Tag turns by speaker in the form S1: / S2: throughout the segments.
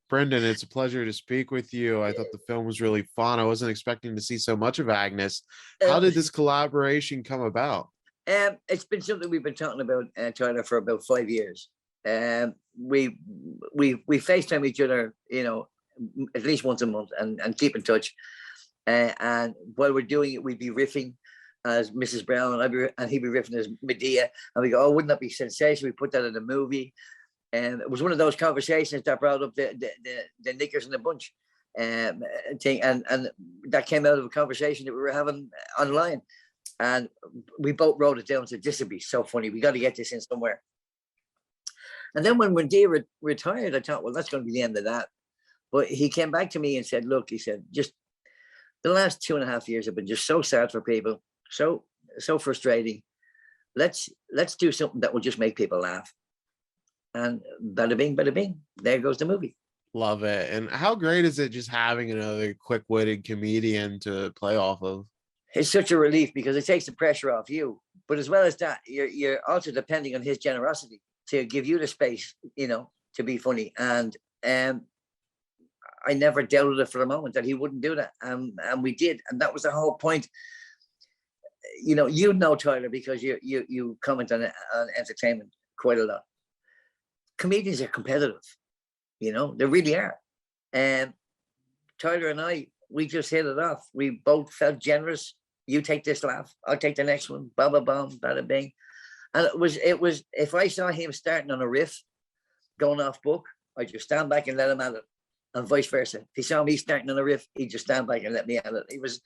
S1: Brendan, it's a pleasure to speak with you. I thought the film was really fun. I wasn't expecting to see so much of Agnes. How did this collaboration come about?
S2: It's been something we've been talking about, Tyler, for about 5 years. We FaceTime each other, at least once a month, and keep in touch. And while we're doing it, we'd be riffing as Mrs. Brown, and he'd be riffing as Madea, and we go, "Oh, wouldn't that be sensational? We put that in a movie." And it was one of those conversations that brought up the knickers in the bunch thing, and that came out of a conversation that we were having online, and we both wrote it down and said, "This would be so funny. We got to get this in somewhere." And then when Madea retired, I thought, well, that's going to be the end of that. But he came back to me and said, "Look," he said, "just the last 2.5 years have been just so sad for people, so frustrating. Let's do something that will just make people laugh." And bada bing, there goes the movie.
S1: Love it. And how great is it just having another quick-witted comedian to play off of?
S2: It's such a relief because it takes the pressure off you. But as well as that, you're also depending on his generosity to give you the space, to be funny. And I never doubted it for a moment that he wouldn't do that. And we did. And that was the whole point. Tyler, because you comment on entertainment quite a lot. Comedians are competitive, they really are. And Tyler and I, we just hit it off. We both felt generous. You take this laugh, I'll take the next one. Ba ba bum, bada bing. And it was. If I saw him starting on a riff, going off book, I'd just stand back and let him at it, and vice versa. If he saw me starting on a riff, he'd just stand back and let me at it. It was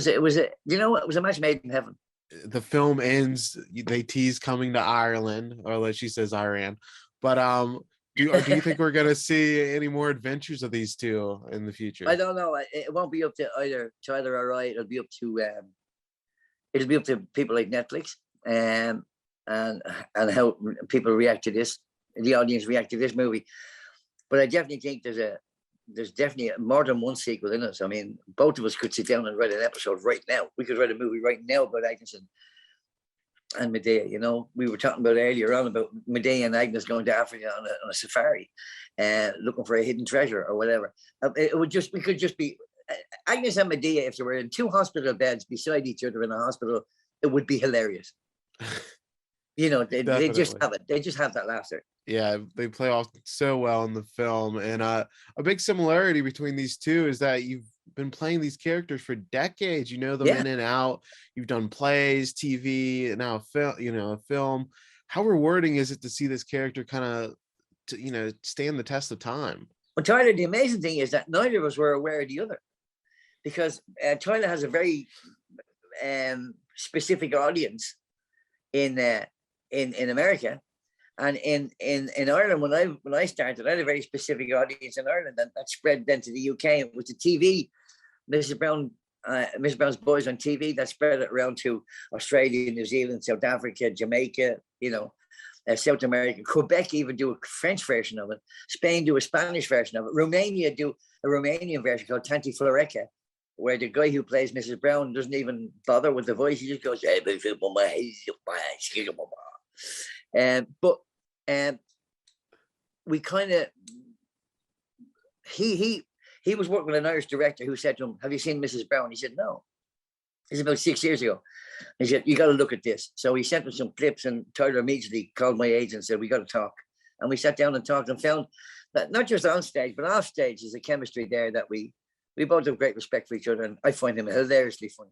S2: a match made in heaven.
S1: The film ends. They tease coming to Ireland, or like she says, Iran. But do you think we're gonna see any more adventures of these two in the future?
S2: I don't know. It won't be up to either Tyler or I. It'll be up to people like Netflix, and how people react to this, the audience react to this movie. But I definitely think there's definitely more than one sequel in it. I mean, both of us could sit down and write an episode right now. We could write a movie right now about Agnes and Madea. We were talking about earlier on about Madea and Agnes going to Africa on a safari, looking for a hidden treasure or whatever. We could just be Agnes and Madea. If they were in 2 hospital beds beside each other in a hospital, it would be hilarious. They just have it. They just have that laughter.
S1: Yeah, they play off so well in the film. And a big similarity between these two is that you've been playing these characters for decades. You know them in and out. You've done plays, TV, and now a film. How rewarding is it to see this character kind of, stand the test of time?
S2: Well, Tyler, the amazing thing is that neither of us were aware of the other, because Tyler has a very specific audience in America. And in Ireland, when I started, I had a very specific audience in Ireland that spread then to the UK. It was the TV, Mrs. Brown's Boys on TV, that spread it around to Australia, New Zealand, South Africa, Jamaica, South America. Quebec even do a French version of it. Spain do a Spanish version of it. Romania do a Romanian version called Tanti Floreca, where the guy who plays Mrs. Brown doesn't even bother with the voice. He just goes, but we kind of, he was working with an Irish director who said to him, "Have you seen Mrs. Brown?" He said, "No." It's about 6 years ago. He said, "You got to look at this." So he sent him some clips, and Tyler immediately called my agent and said, "We got to talk." And we sat down and talked and found that not just on stage, but off stage, there's a chemistry there that we both have great respect for each other. And I find him hilariously funny.